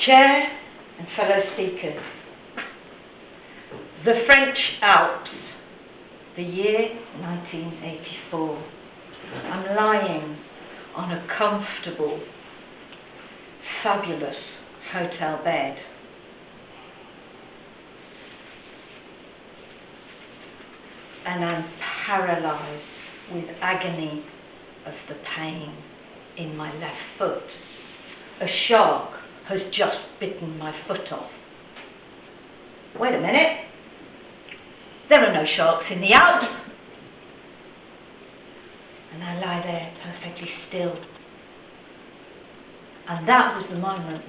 Chair and fellow speakers, the French Alps, the year 1984. I'm lying on a comfortable, fabulous hotel bed. And I'm paralysed with agony of the pain in my left foot. A shark has just bitten my foot off. Wait a minute. There are no sharks in the Alps. And I lie there perfectly still. And that was the moment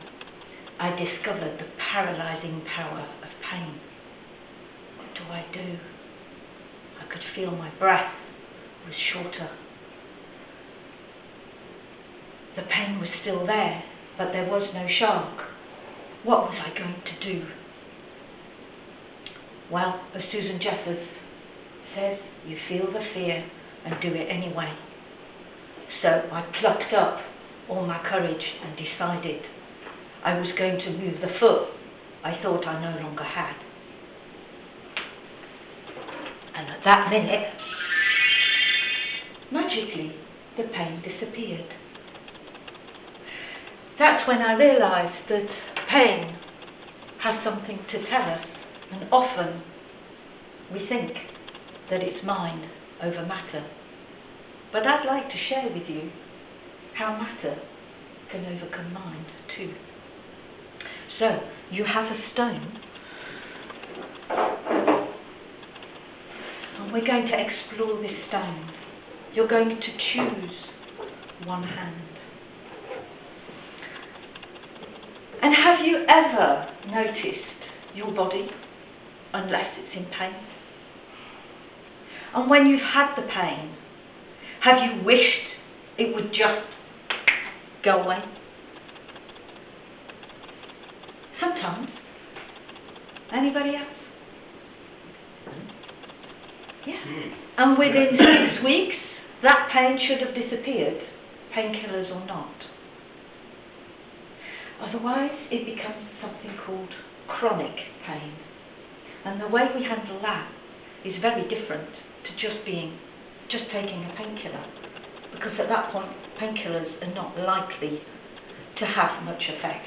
I discovered the paralysing power of pain. What do I do? I could feel my breath was shorter. The pain was still there, but there was no shark. What was I going to do? Well, as Susan Jeffers says, you feel the fear and do it anyway. So I plucked up all my courage and decided I was going to move the foot I thought I no longer had. And at that minute, magically, the pain disappeared. That's when I realised that pain has something to tell us, and often we think that it's mind over matter. But I'd like to share with you how matter can overcome mind too. So, you have a stone, and we're going to explore this stone. You're going to choose one hand. And have you ever noticed your body unless it's in pain? And when you've had the pain, have you wished it would just go away? Sometimes. Anybody else? Yeah. And within 6 weeks, that pain should have disappeared, painkillers or not. Otherwise, it becomes something called chronic pain. And the way we handle that is very different to just taking a painkiller. Because at that point, painkillers are not likely to have much effect.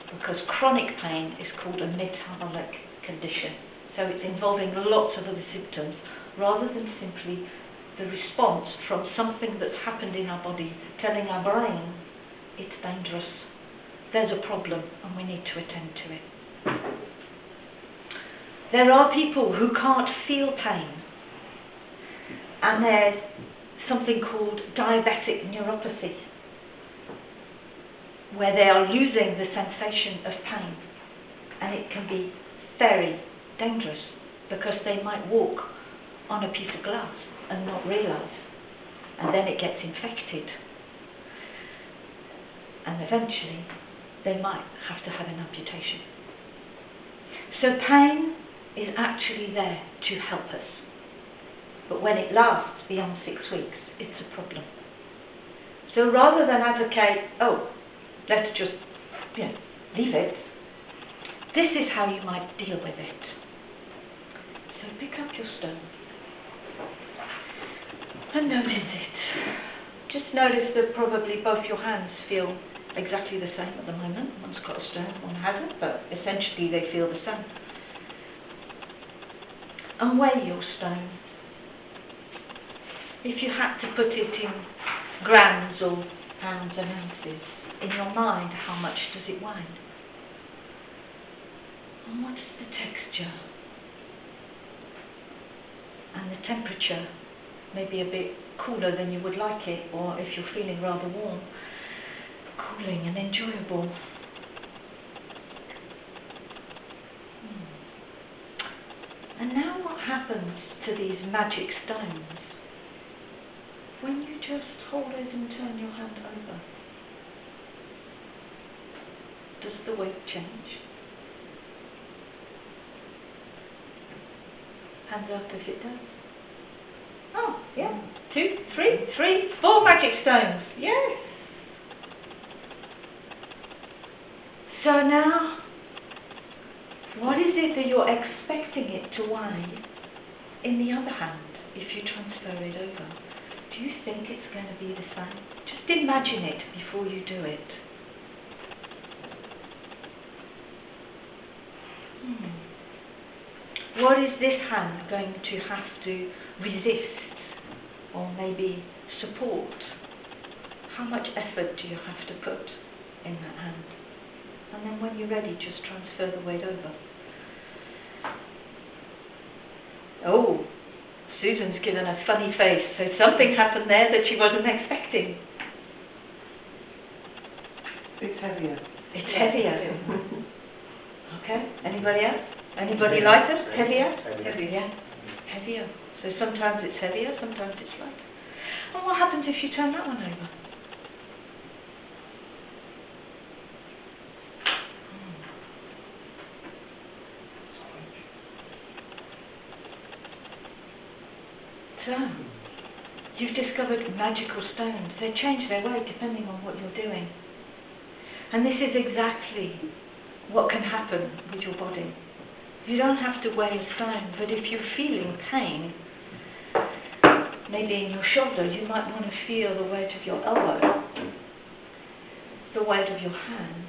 Because chronic pain is called a metabolic condition. So it's involving lots of other symptoms rather than simply the response from something that's happened in our body telling our brain it's dangerous. There's a problem and we need to attend to it. There are people who can't feel pain, and there's something called diabetic neuropathy, where they are losing the sensation of pain, and it can be very dangerous because they might walk on a piece of glass and not realise, and then it gets infected, and eventually they might have to have an amputation. So pain is actually there to help us. But when it lasts beyond 6 weeks, it's a problem. So rather than advocate, let's just leave it, this is how you might deal with it. So pick up your stone and notice it. Just notice that probably both your hands feel exactly the same at the moment. One's got a stone, one hasn't, but essentially they feel the same. And weigh your stone. If you had to put it in grams or pounds and ounces, in your mind, how much does it weigh? And what's the texture? And the temperature may be a bit cooler than you would like it, or if you're feeling rather warm, cooling and enjoyable. And now what happens to these magic stones when you just hold it and turn your hand over? Does the weight change? Hands up if it does. Oh, yeah. 2, 3, 4 magic stones. Yes. So now, what is it that you're expecting it to weigh in the other hand if you transfer it over? Do you think it's going to be the same? Just imagine it before you do it. What is this hand going to have to resist or maybe support? How much effort do you have to put in that hand? And then when you're ready, just transfer the weight over. Oh, Susan's given a funny face, so something happened there that she wasn't expecting. It's heavier. It's heavier. Okay, anybody else? Anybody lighter? Heavier? Heavier. Yeah, heavier. So sometimes it's heavier, sometimes it's lighter. And what happens if you turn that one over? So, you've discovered magical stones. They change their weight depending on what you're doing. And this is exactly what can happen with your body. You don't have to weigh a stone, but if you're feeling pain, maybe in your shoulder, you might want to feel the weight of your elbow, the weight of your hand.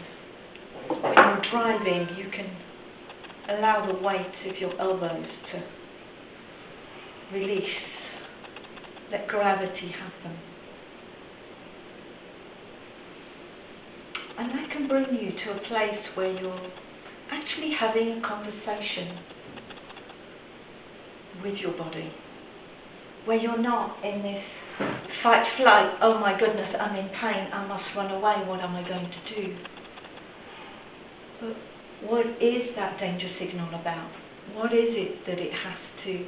When you're driving, you can allow the weight of your elbows to release. Let gravity happen. And that can bring you to a place where you're actually having a conversation with your body, where you're not in this fight, flight, oh my goodness, I'm in pain, I must run away, what am I going to do? But what is that danger signal about? What is it that it has to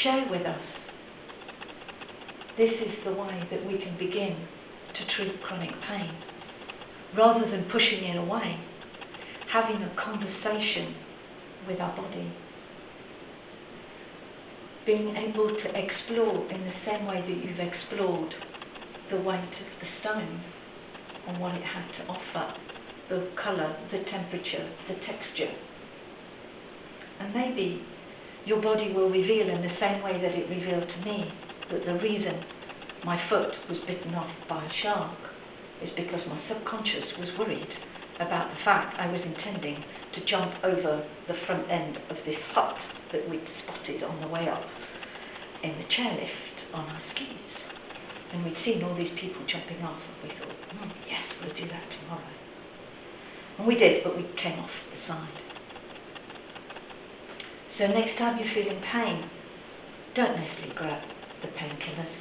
share with us? This is the way that we can begin to treat chronic pain. Rather than pushing it away, having a conversation with our body. Being able to explore in the same way that you've explored the weight of the stone and what it had to offer, the colour, the temperature, the texture. And maybe your body will reveal in the same way that it revealed to me that the reason my foot was bitten off by a shark is because my subconscious was worried about the fact I was intending to jump over the front end of this hut that we'd spotted on the way up in the chairlift on our skis. And we'd seen all these people jumping off, and we thought, yes, we'll do that tomorrow. And we did, but we came off the side. So next time you're feeling pain, don't necessarily grab the painkillers.